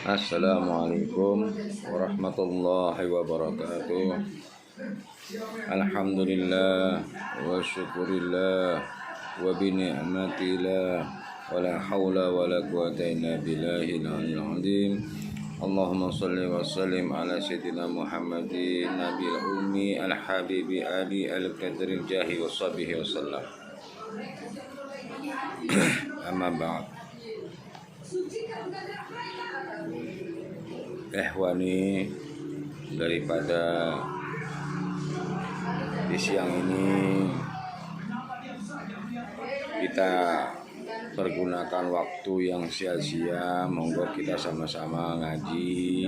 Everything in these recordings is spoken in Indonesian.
Assalamualaikum warahmatullahi wabarakatuh. Alhamdulillah wa syukurillah wa bini'matillah wa la hawla wa la quwata illa billahil aliyyil azim. Allahumma salli wa sallim ala sayyidina Muhammadin nabil ummi al habibi ali al qadril jahi wa sahbihi wa sallam. Amma ba'd. Ehwani, daripada di siang ini kita pergunakan waktu yang sia-sia, monggo kita sama-sama ngaji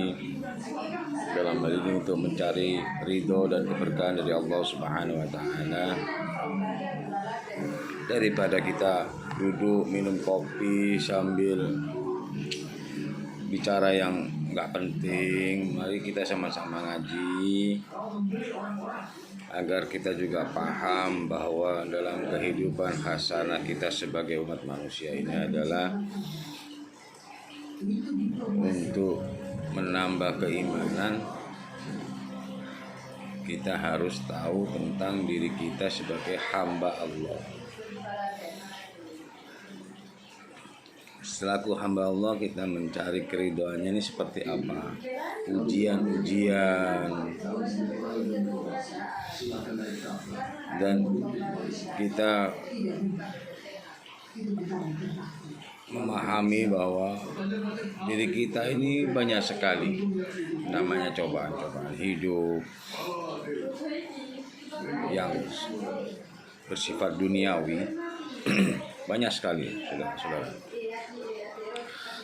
dalam hal ini untuk mencari ridho dan keberkahan dari Allah Subhanahu wa taala. Daripada kita duduk minum kopi sambil bicara yang nggak penting, mari kita sama-sama ngaji agar kita juga paham bahwa dalam kehidupan hasanah kita sebagai umat manusia ini adalah untuk menambah keimanan. Kita harus tahu tentang diri kita sebagai hamba Allah. Selaku hamba Allah, kita mencari keridoannya ini seperti apa? Ujian-ujian, dan kita memahami bahwa diri kita ini banyak sekali namanya cobaan-cobaan hidup yang bersifat duniawi. Banyak sekali, saudara-saudara.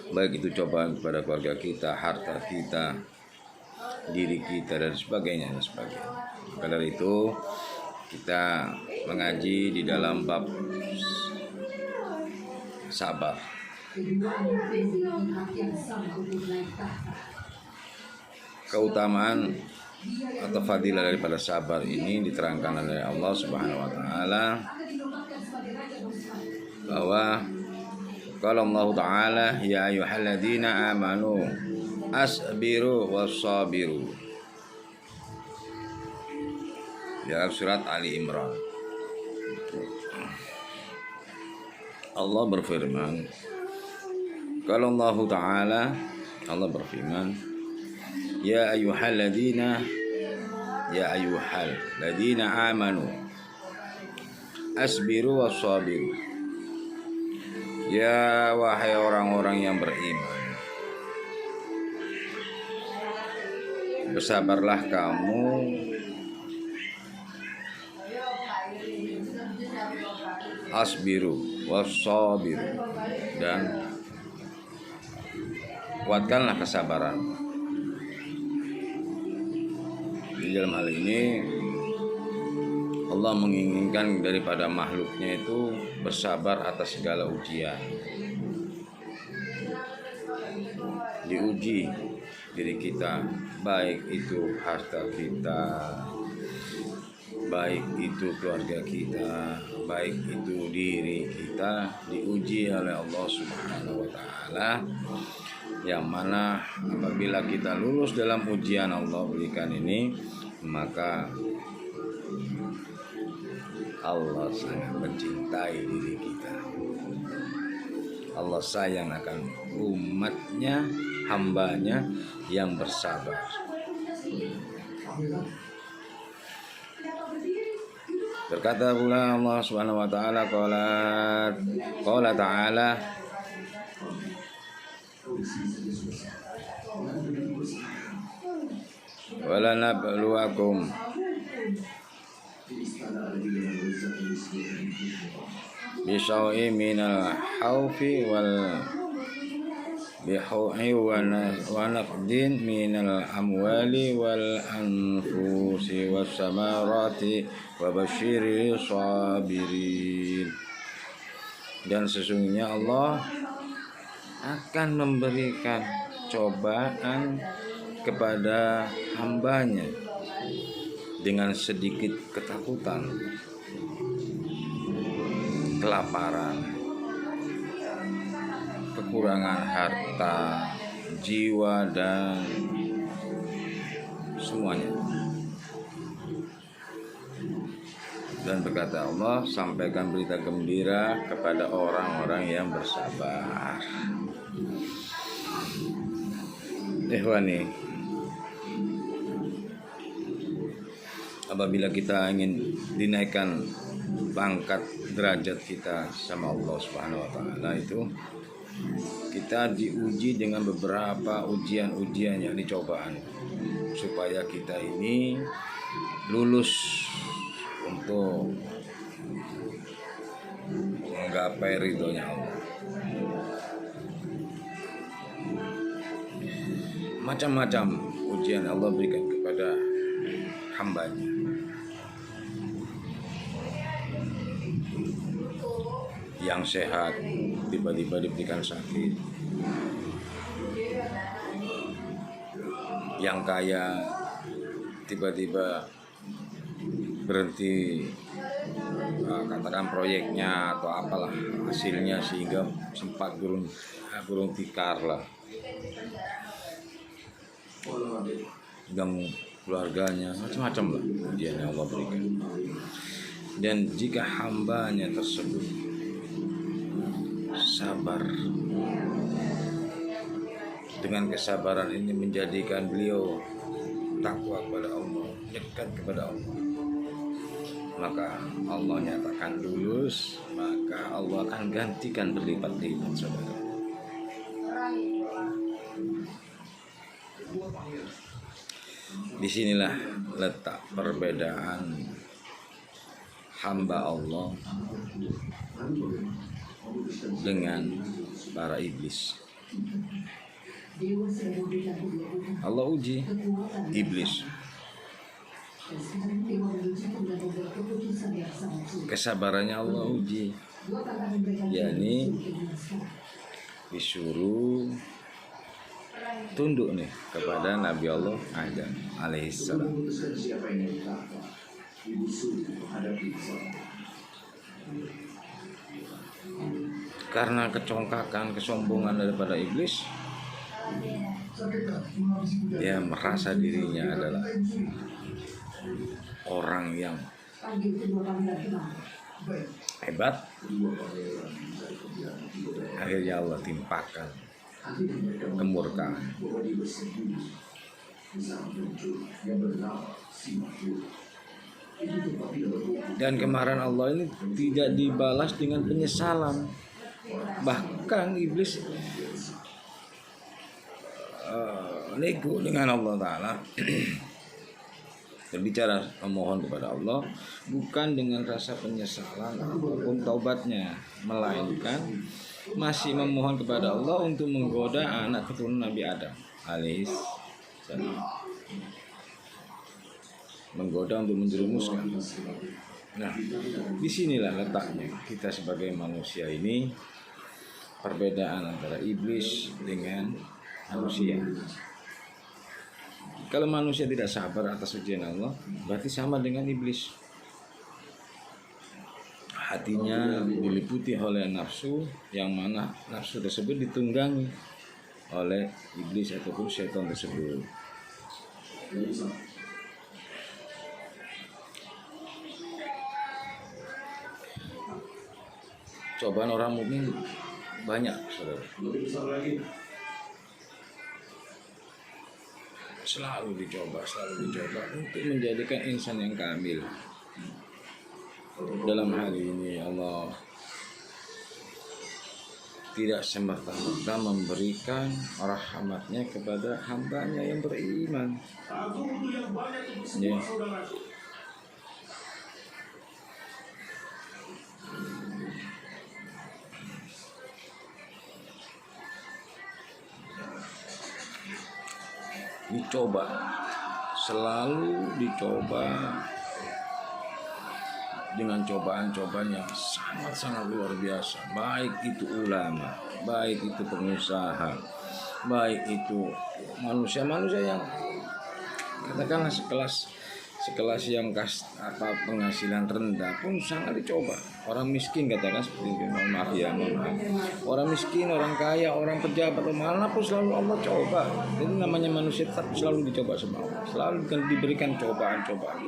Baik itu cobaan kepada keluarga kita, harta kita, diri kita, dan sebagainya. Maka dari itu kita mengaji di dalam bab sabar. Keutamaan atau fadilah daripada sabar ini diterangkan oleh Allah Subhanahu wa taala bahwa qala Allah taala ya ayyuhalladzina amanu asbiru wassabiru. Dalam surat Ali Imran Allah berfirman, qala Allah taala, Allah berfirman, ya ayyuhalladzina amanu asbiru wassabiru. Ya wahai orang-orang yang beriman, bersabarlah kamu asbiru wassabiru, dan kuatkanlah kesabaran. Di dalam hal ini Allah menginginkan daripada makhluknya itu bersabar atas segala ujian. Diuji diri kita, baik itu harta kita, baik itu keluarga kita, baik itu diri kita, diuji oleh Allah Subhanahu wa taala, yang mana apabila kita lulus dalam ujian Allah berikan ini, maka Allah sangat mencintai diri kita. Allah sayang akan umatnya, hambanya yang bersabar. Berkata pula Allah Subhanahu wa taala, qala ta'ala, wala nabluwakum bisyai'in minal khaufi wal bihu'i wa naqdin minal amwali wal anfusi was samarati wa basyiril sabirin. Dan sesungguhnya Allah akan memberikan cobaan kepada hambanya dengan sedikit ketakutan, kelaparan, kekurangan harta, jiwa, dan semuanya. Dan berkata Allah, sampaikan berita gembira kepada orang-orang yang bersabar. Ikhwani, apabila kita ingin dinaikkan pangkat derajat kita sama Allah Subhanahu wa taala, itu kita diuji dengan beberapa ujian-ujian, yakni cobaan, supaya kita ini lulus untuk menggapai ridhonya Allah. Macam-macam ujian Allah berikan kepada hambanya. Yang sehat tiba-tiba diberikan sakit, yang kaya tiba-tiba berhenti, katakan proyeknya atau apalah hasilnya, sehingga sempat gulung tikar lah, sedang keluarganya, macam-macam lah ujian yang Allah berikan. Dan jika hambanya tersebut sabar, dengan kesabaran ini menjadikan beliau takwa kepada Allah, dekat kepada Allah, maka Allah nyatakan lulus, maka Allah akan gantikan berlipat-lipat, saudara. Disinilah letak perbedaan hamba Allah dengan para iblis. Allah uji iblis, kesabarannya Allah uji, yakni disuruh tunduk nih kepada Nabi Allah Adam alaihissalam. Karena kecongkakan, kesombongan daripada iblis, dia merasa dirinya adalah orang yang hebat. Akhirnya Allah timpakan kemurkaan. Dan kemarahan Allah ini tidak dibalas dengan penyesalan. Bahkan iblis nego dengan Allah Ta'ala, berbicara memohon kepada Allah bukan dengan rasa penyesalan ataupun taubatnya, melainkan masih memohon kepada Allah untuk menggoda anak keturunan Nabi Adam alaihissalam, menggoda untuk menjerumuskan. Nah, disinilah letaknya kita sebagai manusia ini, perbedaan antara iblis dengan manusia. Kalau manusia tidak sabar atas ujian Allah, berarti sama dengan iblis. Hatinya diliputi oleh nafsu, yang mana nafsu tersebut ditunggangi oleh iblis ataupun setan tersebut. Cobaan orang mukmin banyak, saudara. Selalu dicoba untuk menjadikan insan yang kamil. Dalam hal ini Allah tidak semata-mata memberikan rahmatnya kepada hambanya yang beriman. Ya. Dicoba, selalu dicoba dengan cobaan-cobaan yang sangat-sangat luar biasa. Baik itu ulama, baik itu pengusaha, baik itu manusia-manusia yang katakanlah sekelas sekelas yang penghasilan rendah pun sangat dicoba. Orang miskin katakan seperti itu, mohon maaf. Orang miskin, orang kaya, orang pejabat, mana pun selalu Allah coba. Itu namanya manusia, tetap selalu dicoba sama Allah, selalu diberikan cobaan-cobaan.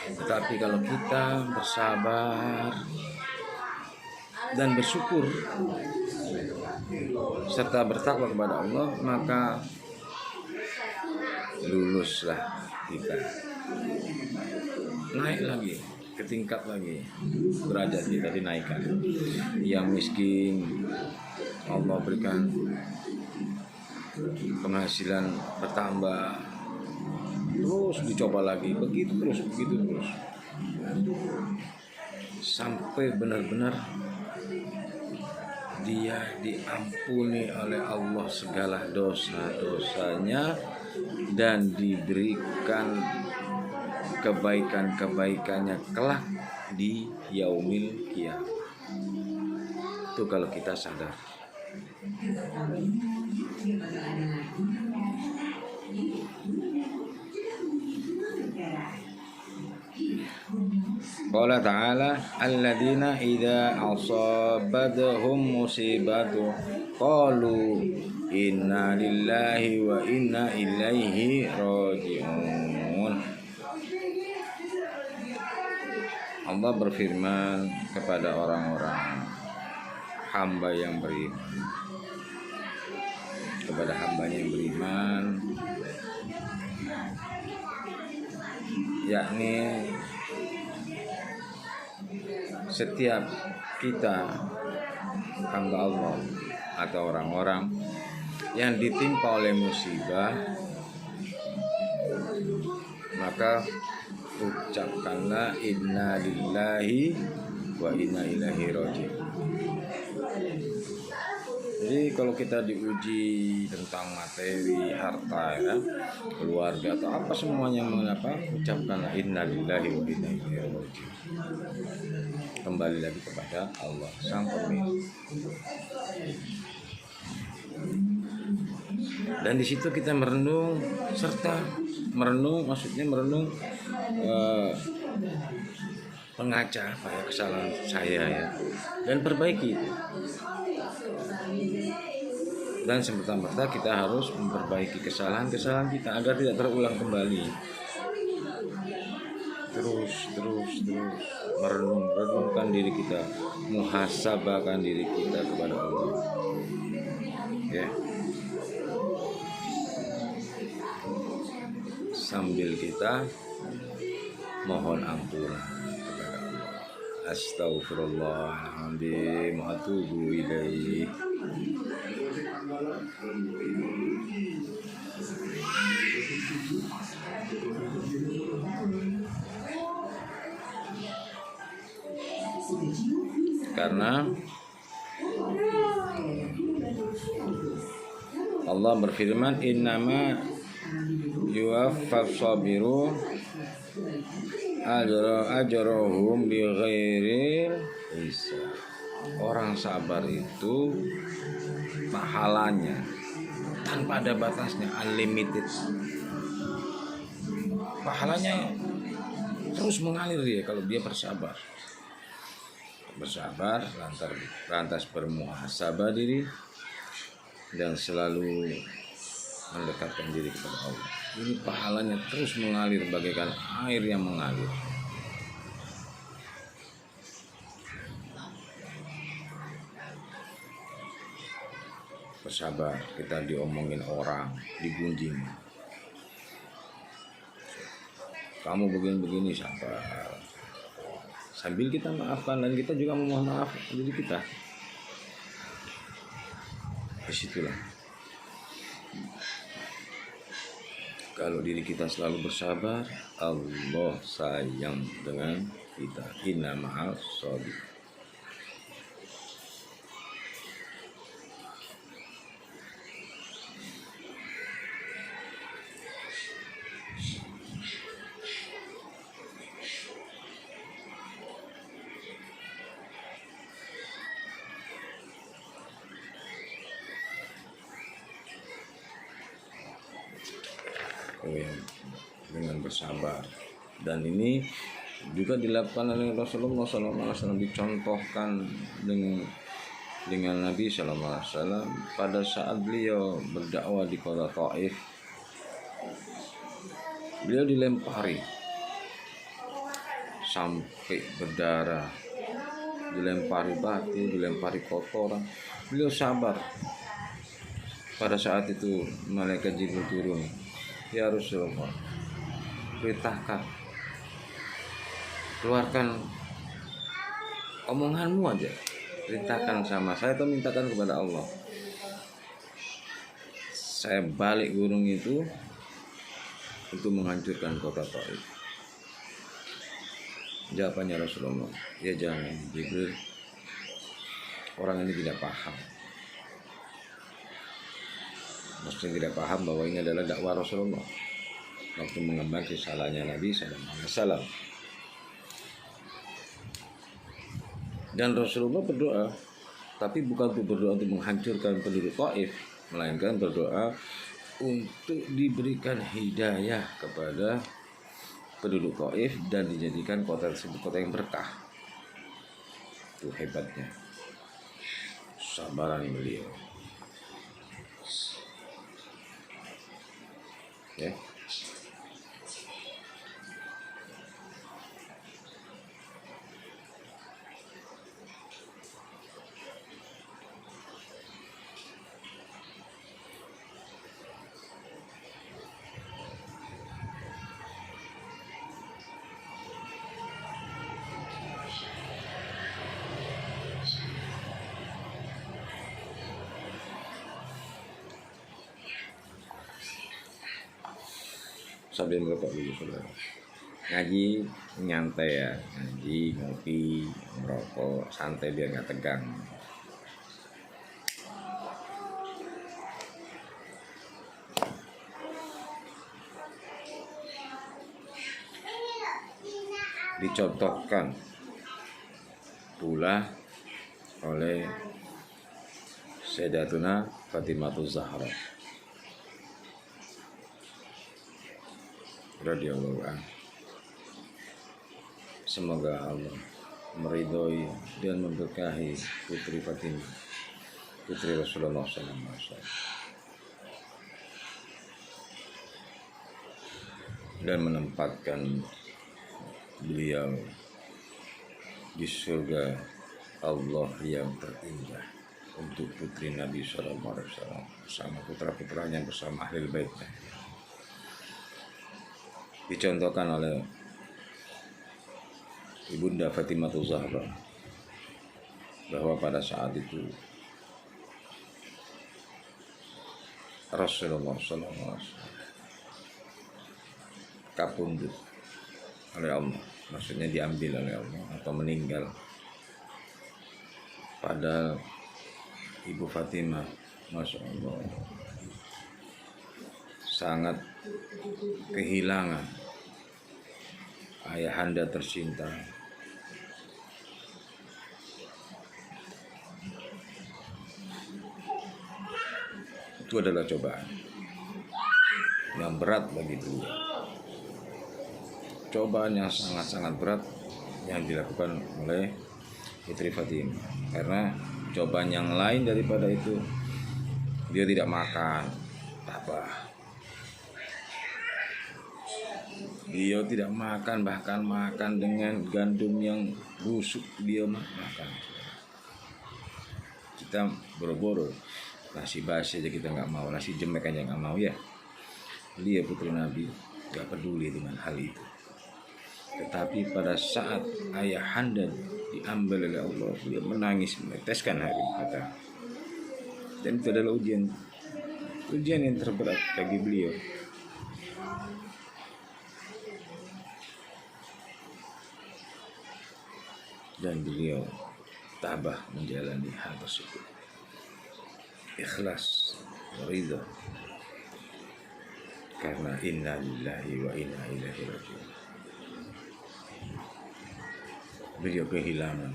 Tetapi kalau kita bersabar dan bersyukur serta bertakwa kepada Allah, maka luluslah kita, naik lagi ke tingkat lagi, derajat kita dinaikkan. Yang miskin Allah berikan penghasilan bertambah, terus dicoba lagi, begitu terus sampai benar-benar dia diampuni oleh Allah segala dosa-dosanya dan diberikan kebaikan-kebaikannya kelak di yaumil qiyamah. Itu kalau kita sadar. Qala ta'ala alladzina idza asabathum musibatu qalu inna lillahi wa inna ilaihi raji'un. Allah berfirman kepada orang-orang hamba yang beriman, kepada hambanya yang beriman, yakni setiap kita hamba Allah atau orang-orang yang ditimpa oleh musibah, maka ucapkanlah inna lillahi wa inna ilaihi raji'un. Jadi kalau kita diuji tentang materi, harta, ya, keluarga atau apa semuanya, mengapa ucapkanlah inna lillahi wa inna ilaihi raji'un. Kembali lagi kepada Allah Sang Pemilik. Dan di situ kita merenung, mengaca apa ya kesalahan saya ya, dan perbaiki itu. Dan serta-merta kita harus memperbaiki kesalahan-kesalahan kita agar tidak terulang kembali. Terus merenungkan diri kita, muhasabahkan diri kita kepada Allah. Ya. Sambil kita mohon ampunan kepada Allah. Astaghfirullahaladzim wa atubu ilaih. Karena Allah berfirman innama yuwaffas sabiru ajrohum bighairi hisab. Orang sabar itu pahalanya tanpa ada batasnya, unlimited. Pahalanya terus mengalir ya kalau dia bersabar. Lantas bermuhasabah diri dan selalu mendekatkan diri kepada Allah. Ini pahalanya terus mengalir bagaikan air yang mengalir. Bersabar, kita diomongin orang, digunjing. Kamu begini-begini, sabar. Sambil kita maafkan dan kita juga memohon maaf diri kita. Disitulah. Kalau diri kita selalu bersabar, Allah sayang dengan kita. Inna ma'as sabirin. Yang dengan bersabar. Dan ini juga dilakukan oleh Rasulullah SAW, dicontohkan dengan Nabi SAW pada saat beliau berdakwah di kota Taif. Beliau dilempari sampai berdarah, dilempari batu, dilempari kotoran. Beliau sabar. Pada saat itu malaikat Jibril turun, ya Rasulullah, perintahkan, keluarkan omonganmu aja, perintahkan sama saya atau mintakan kepada Allah. Saya balik gunung itu untuk menghancurkan kota Taif. Jawabannya Rasulullah, ya jangan Jibril, orang ini tidak paham. Maksudnya tidak paham bahwa ini adalah dakwah Rasulullah waktu mengemban risalahnya Nabi SAW. Dan Rasulullah berdoa, tapi bukan untuk berdoa untuk menghancurkan penduduk Taif, melainkan berdoa untuk diberikan hidayah kepada penduduk Taif dan dijadikan kota tersebut kota yang berkah. Itu hebatnya sabaran beliau. Ya. Sambil merokok dulu saudara. Ngaji nyantai ya, ngaji ngopi merokok santai biar nggak tegang. Dicontohkan pula oleh Sayyidatuna Fatimah Zahra radhiyallahu anha. Semoga Allah meridhoi dan memberkahi putri Fatimah, putri Rasulullah SAW, dan menempatkan beliau di surga Allah yang terindah untuk putri Nabi SAW bersama putra-putranya, bersama ahli baitnya. Dicontohkan oleh Ibunda Fatimah Zahra bahwa pada saat itu Rasulullah SAW kapundut oleh Allah, maksudnya diambil oleh Allah atau meninggal. Pada Ibu Fatimah, Masya Allah, sangat kehilangan ayahanda tercinta. Itu adalah cobaan yang berat bagi beliau. Cobaan yang sangat-sangat berat yang dilakukan oleh Putri Fatimah. Karena cobaan yang lain daripada itu, dia tidak makan, tabah. Dia tidak makan, bahkan makan dengan gandum yang busuk dia makan. Kita boro-boro nasi basi aja kita nggak mau, nasi jemek aja nggak mau ya. Dia putri Nabi nggak peduli dengan hal itu. Tetapi pada saat ayahanda diambil oleh Allah, dia menangis, meneteskan air mata. Dan itu adalah ujian yang terberat bagi beliau. Dan beliau tabah menjalani hal tersebut, ikhlas, ridha, karena inna lillahi wa inna ilaihi raji'un. Beliau kehilangan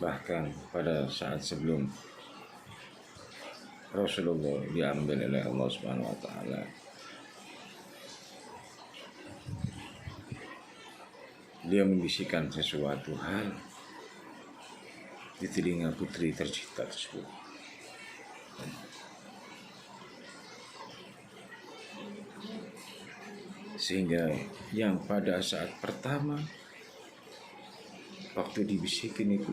bahkan pada saat sebelum Rasulullah diambil oleh Allah Subhanahu wa taala, dia membisikkan sesuatu hal di telinga putri tercinta tersebut. Sehingga yang pada saat pertama waktu dibisikin itu,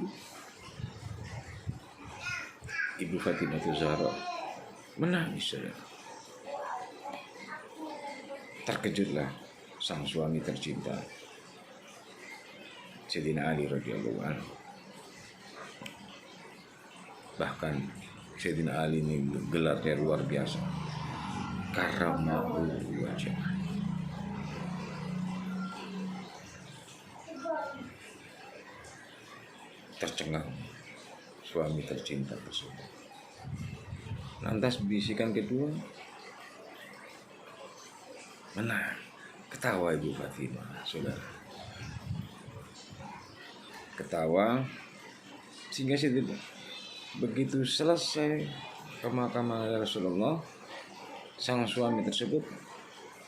Ibu Fatimah Zahra menangis. Terkejutlah sang suami tercinta Sayyidina Ali radhiyallahu anhu. Bahkan Sayyidina Ali ini gelarnya luar biasa, karamahu wajah. Tercengang suami tercinta tersebut. Lantas bisikan kedua, menang. Ketawa Ibu Fatimah, saudara. Ketawa sehingga begitu selesai pemakaman Rasulullah, sang suami tersebut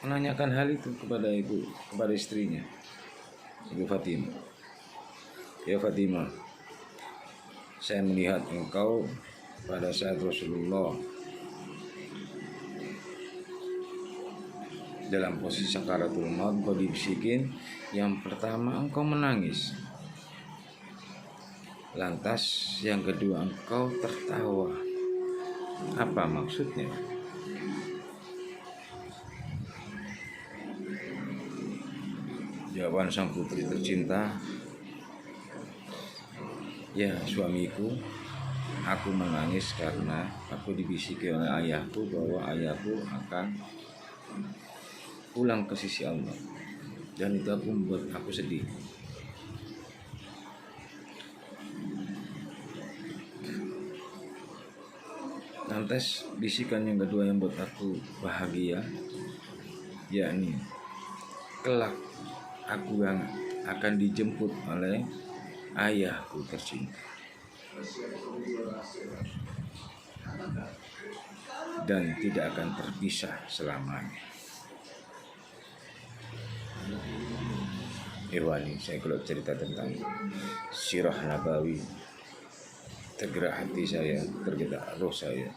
menanyakan hal itu kepada istrinya, Ibu Fatimah. Ya Fatimah, saya melihat engkau pada saat Rasulullah dalam posisi sakaratul maut, engkau dibisikin, yang pertama engkau menangis, lantas yang kedua engkau tertawa. Apa maksudnya? Jawaban sang putri tercinta, ya suamiku, aku menangis karena aku dibisiki oleh ayahku bahwa ayahku akan pulang ke sisi Allah, dan itu membuat aku sedih. Lantas bisikan yang kedua yang buat aku bahagia, yakni kelak aku yang akan dijemput oleh ayahku tercinta dan tidak akan terpisah selamanya. Irwani, saya kalau cerita tentang sirah nabawi, tergerak hati saya, tergerak roh saya,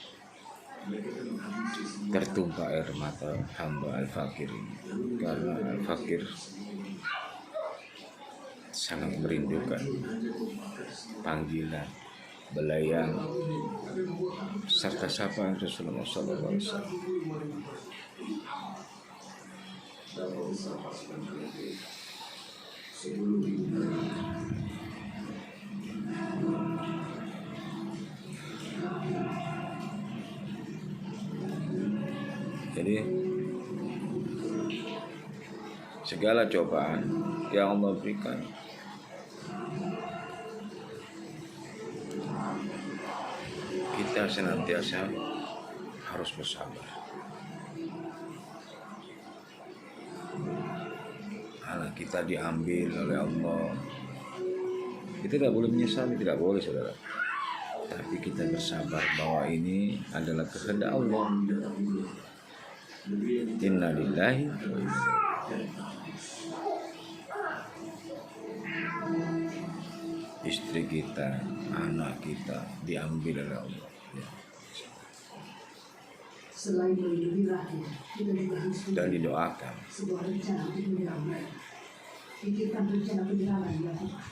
tertumpah air mata hamba Al-Fakir ini, karena Al-Fakir sangat merindukan panggilan, belayan, serta sapaan Rasulullah SAW. Jadi segala cobaan yang Allah berikan, kita senantiasa harus bersabar. Anak kita diambil oleh Allah, kita tidak boleh menyesali, tidak boleh saudara. Tapi kita bersabar bahwa ini adalah kehendak Allah. Inna lillahi wa inna ilaihi. Istri kita, anak kita diambil oleh Allah. Selain melindungi rakyat, kita juga harus dan didoakan sebuah rencana untuk menyerang mereka. Pikirkan rencana penyerangan dilakukan.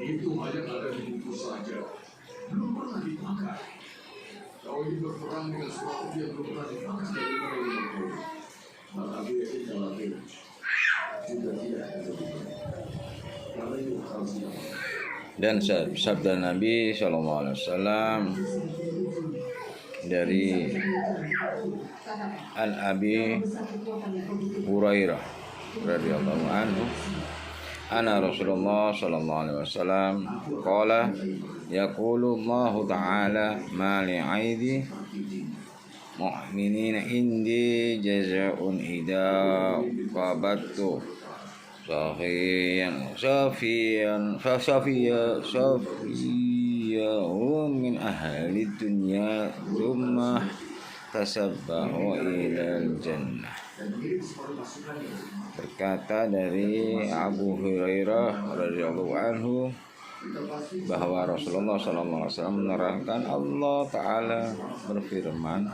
Itu hanya ada di buku saja, belum pernah dipakai. Kau ini berperang dengan sesuatu yang belum pernah dipakai dari mereka. Maka dia tidak lagi juga tidak ada karena itu harus dipakai. Dan sabda Nabi SAW dari An Abi Hurairah radhiyallahu anhu, anna Rasulullah sallallahu alaihi wasallam qala yaqulu Allah ta'ala ma li'aidi mu'minina indi jazaa'un idza qabattu Safiya min ahli dunya thumma tasabbahu ilal jannah. Berkata dari Abu Hurairah radhiyallahu anhu bahwa Rasulullah SAW menerangkan, Allah Ta'ala berfirman,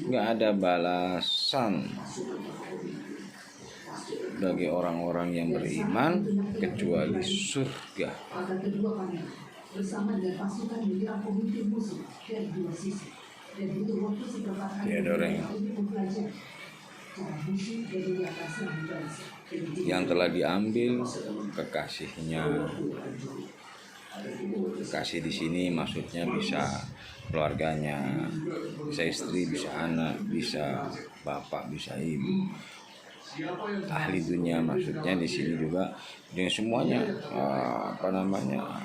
nggak ada balasan bagi orang-orang yang beriman kecuali surga. Maka kedua pangeran bersama dengan pasukan menyerang pemimpin musuh dari dua sisi. Dan butuh waktu seberapa kali Ya, doreng. untuk mempelajari cara musuh dari atas Yang telah diambil kekasihnya. Kekasih di sini maksudnya bisa keluarganya, bisa istri, bisa anak, bisa bapak, bisa ibu. Ahli dunia maksudnya di sini juga dengan semuanya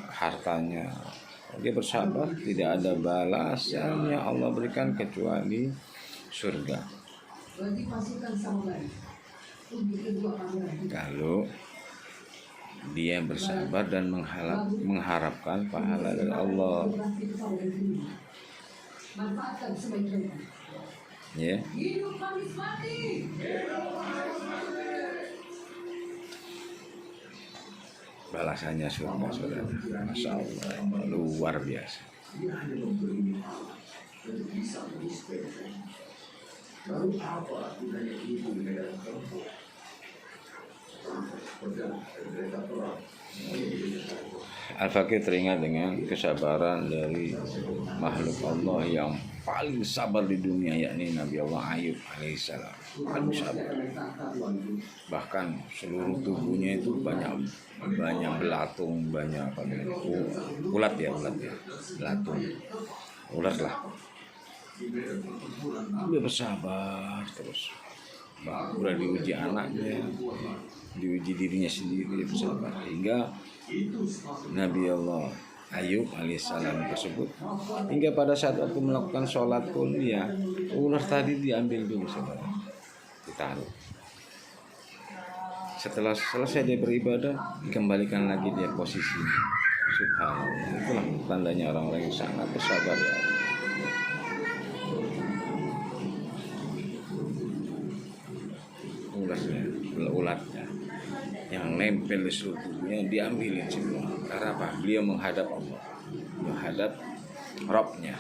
hartanya. Dia bersabar, tidak ada balasan yang Allah berikan kecuali surga. Kalau dia bersabar dan mengharapkan pahala dari Allah. Ya. Balasannya surga, saudara. Masya Allah, luar biasa. Al-Fakir teringat dengan kesabaran dari makhluk Allah yang paling sabar di dunia, yakni Nabi Allah Ayub alaihissalam. Paling sabar. Bahkan seluruh tubuhnya itu banyak belatung, banyak ulat ya, belatung, ulat lah. Dia bersabar terus. Udah diuji anaknya, diuji dirinya sendiri, dia bersabar hingga Nabi Allah Ayub alaihissalam tersebut, hingga pada saat waktu melakukan sholat pun ya ular tadi diambil dulu, saudara, ditaruh. Setelah selesai dia beribadah, dikembalikan lagi dia posisi. Subhanallah, itulah tandanya orang-orang yang sangat bersabar ya. Ulatnya yang nempel di seluruh tubuhnya diambilin semua. Karena apa? Beliau menghadap Allah, menghadap Rabbnya,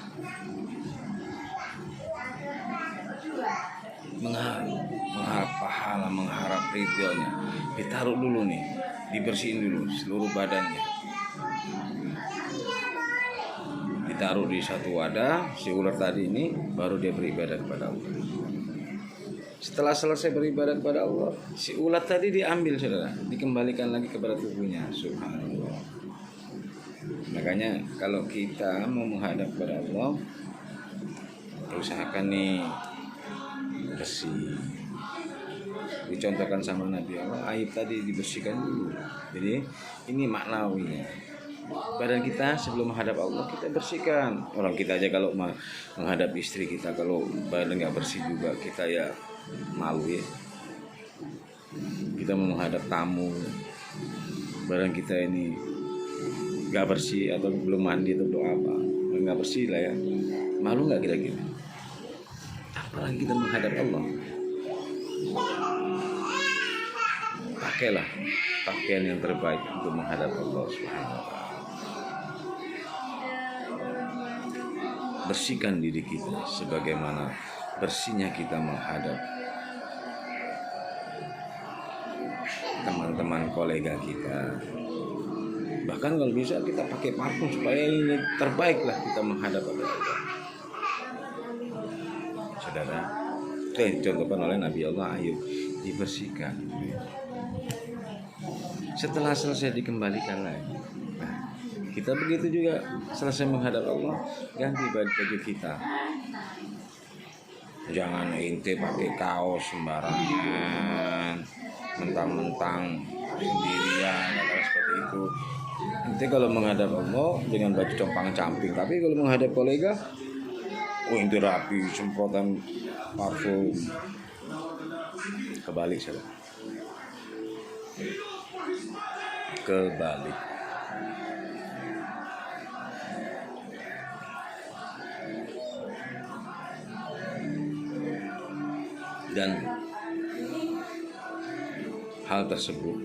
mengharap pahala, mengharap ridhonya. Ditaruh dulu nih, dibersihin dulu seluruh badannya, ditaruh di satu wadah si ular tadi ini, baru dia beribadah kepada Allah. Setelah selesai beribadah kepada Allah, si ulat tadi diambil, saudara, dikembalikan lagi kepada tubuhnya. Subhanallah. Makanya kalau kita mau menghadap kepada Allah, usahakan nih bersih. Dicontohkan sama Nabi Allah Ayub tadi, dibersihkan dulu. Jadi ini maknawinya. Badan kita sebelum menghadap Allah kita bersihkan. Orang kita aja kalau menghadap istri kita, kalau badan nggak bersih juga kita ya malu ya. Kita mau menghadap tamu, badan kita ini nggak bersih atau belum mandi atau doa apa, nggak bersih lah ya, malu nggak kira-kira? Apalagi kita menghadap Allah. Pakailah pakaian yang terbaik untuk menghadap Allah Subhanahu wa Ta'ala. Bersihkan diri kita sebagaimana bersihnya kita menghadap teman-teman kolega kita. Bahkan kalau bisa kita pakai parfum supaya ini terbaik lah kita menghadap Allah. Saudara, itu yang dicontohkan oleh Nabi Allah Ayub, dibersihkan. Setelah selesai dikembalikan lagi. Nah, kita begitu juga, selesai menghadap Allah, ganti baju kita. Jangan ente pakai kaos sembarangan, mentang-mentang sendirian atau seperti itu. Ente kalau menghadap Allah dengan baju compang-camping, tapi kalau menghadap kolega Oh itu rapi, semprotan parfum. Kebalik saudara. Kebalik. Dan hal tersebut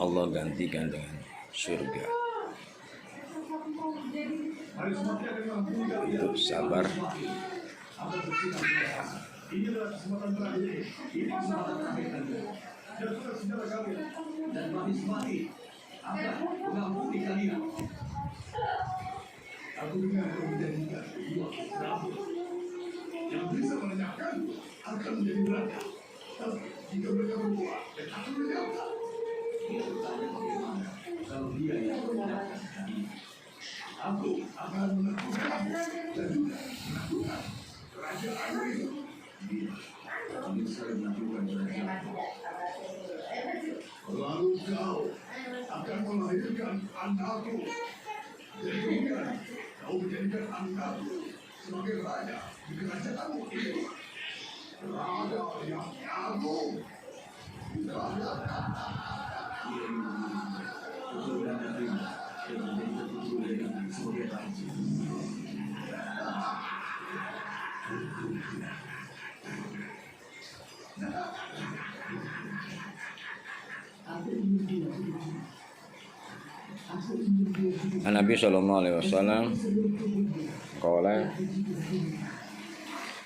Allah gantikan dengan surga. Untuk sabar. Inilah kesempatan terakhir. Ini kesempatan terakhir Anda. Dan saudara kalian dan mati akan mengampuni kalian. Aku dengar kau menjanjikan dua Rabu yang bisa menanyakan akan menjadi neraka. Tapi jika mereka berbuat dan aku menjawab, dia bertanya bagaimana kalau dia yang menanyakan kami. Aku akan menentukan dan juga menentukan kerajaan itu. Lalu kau akan melahirkan anakku. Jadikan kau menjadikan anakku sebagai raja di kerajaanmu ini. Raja yang agung. Raja sebagai raja. Nabi sallallahu alaihi wasallam qala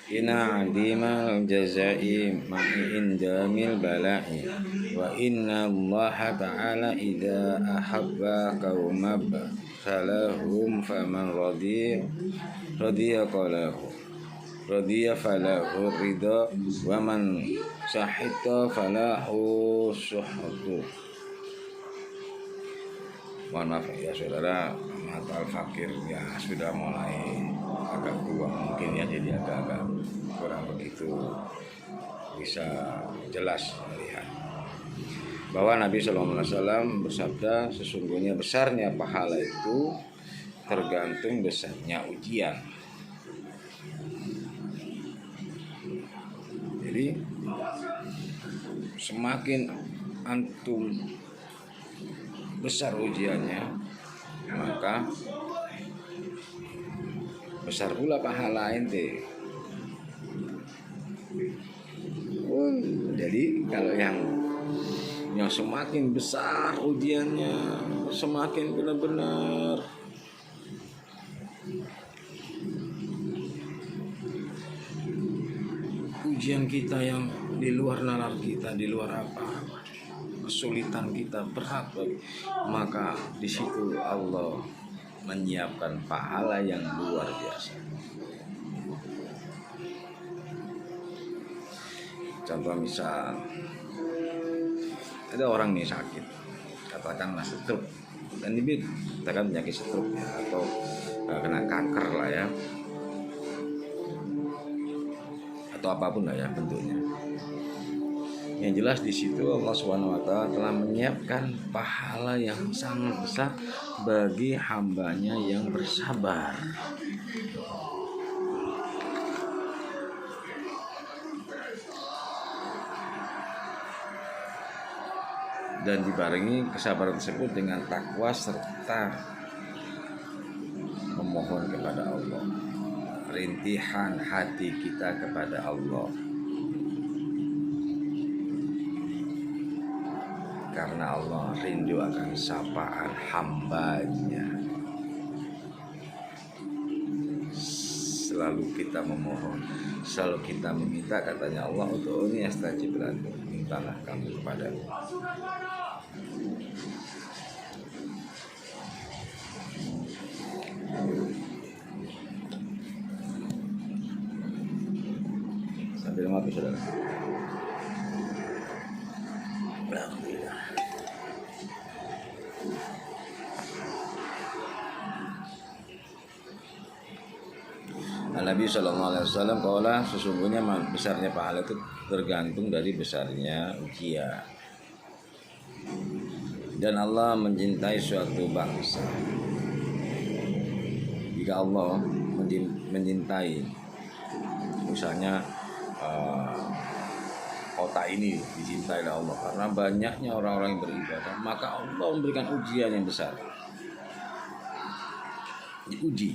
inna adimal jazai ma'indamil bala'i wa inna Allah ta'ala idza ahabba qaumab falahum faman radiya qalahu radiya falahu ridha wa man sahita falahu suhatu. Mohon maaf ya saudara, mata fakir ya sudah mulai agak tua mungkin ya, jadi agak kurang begitu bisa jelas melihat bahwa Nabi SAW bersabda sesungguhnya besarnya pahala itu tergantung besarnya ujian. Jadi semakin antum besar ujiannya, maka besar pula pahala ente. Jadi kalau yang semakin besar ujiannya, semakin benar-benar ujian kita yang di luar nalar kita, di luar apa kesulitan kita berat, maka di situ Allah menyiapkan pahala yang luar biasa. Contoh misal ada orang nih sakit, katakanlah stroke, dan ini katakan penyakit stroke ya, atau kena kanker lah ya, atau apapun lah ya bentuknya. Yang jelas di situ Allah SWT telah menyiapkan pahala yang sangat besar bagi hambanya yang bersabar. Dan dibarengi kesabaran tersebut dengan takwa serta memohon kepada Allah, rintihan hati kita kepada Allah. Karena Allah rindu akan sapaan hambanya. Selalu kita memohon, selalu kita meminta, katanya Allah, ud'uni astajib lakum, mintalah kamu kepadaku. Sambil maaf saudara. Alhamdulillah. Nabi SAW qala, sesungguhnya besarnya pahala itu tergantung dari besarnya ujian. Dan Allah mencintai suatu bangsa Jika Allah mencintai, misalnya kota ini dicintai oleh Allah karena banyaknya orang-orang yang beribadah, maka Allah memberikan ujian yang besar. Diuji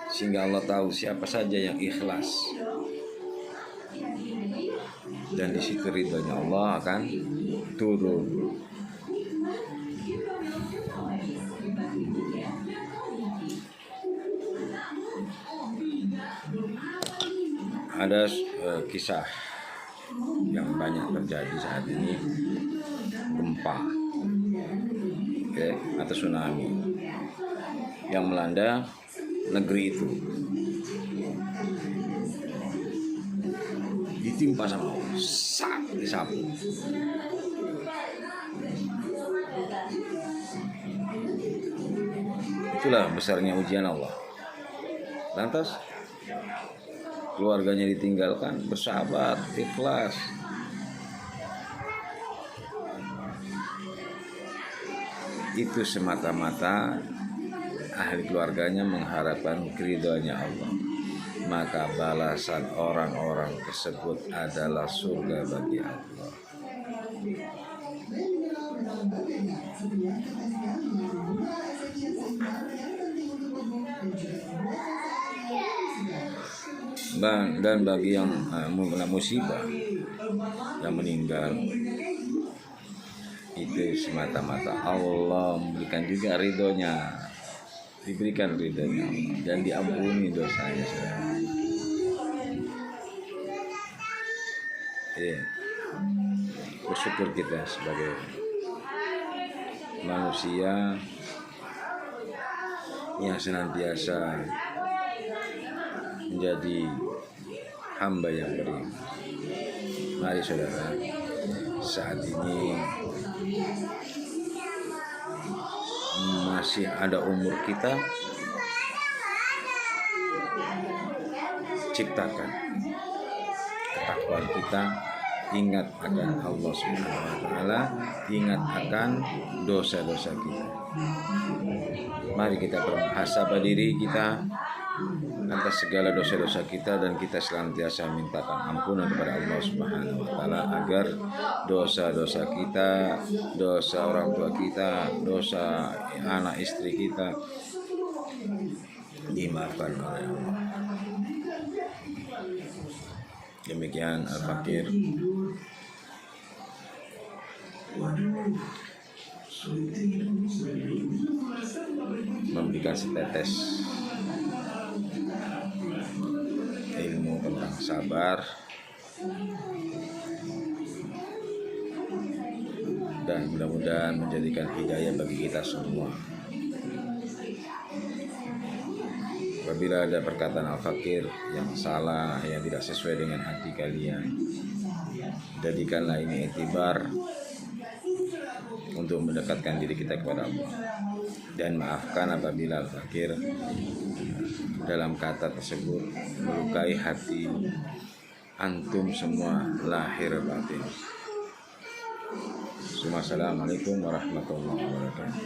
sehingga Allah tahu siapa saja yang ikhlas, dan di situ ridhonya Allah akan turun. Ada kisah yang banyak terjadi saat ini, gempa, atau tsunami yang melanda negeri itu, ditimpa sama Allah, disapu. Itulah besarnya ujian Allah. Lantas keluarganya ditinggalkan, bersahabat, ikhlas. Itu semata-mata ahli keluarganya mengharapkan keridhaannya Allah. Maka balasan orang-orang tersebut adalah surga bagi Allah. Dan bagi yang musibah, yang meninggal, itu semata-mata Allah memberikan juga ridhonya, diberikan ridhonya dan diampuni dosanya. Bersyukur kita sebagai manusia yang senantiasa menjadi hamba yang beriman. Mari saudara, saat ini masih ada umur kita, ciptakan ketakwaan kita, ingat akan Allah Subhanahu wa taala, ingat akan dosa-dosa kita. Mari kita bermuhasabah diri kita atas segala dosa-dosa kita, dan kita senantiasa mintakan ampunan kepada Allah Subhanahu wa taala agar dosa-dosa kita, dosa orang tua kita, dosa anak istri kita dimaafkan oleh Allah. Demikian Al-Fakir memberikan setetes ilmu tentang sabar dan mudah-mudahan menjadikan hidayah bagi kita semua. Apabila ada perkataan Al-Fakir yang salah, yang tidak sesuai dengan hati kalian, jadikanlah ini iktibar untuk mendekatkan diri kita kepada Allah. Dan maafkan apabila Al-Fakir dalam kata tersebut melukai hati antum semua lahir batin. Assalamualaikum warahmatullahi wabarakatuh.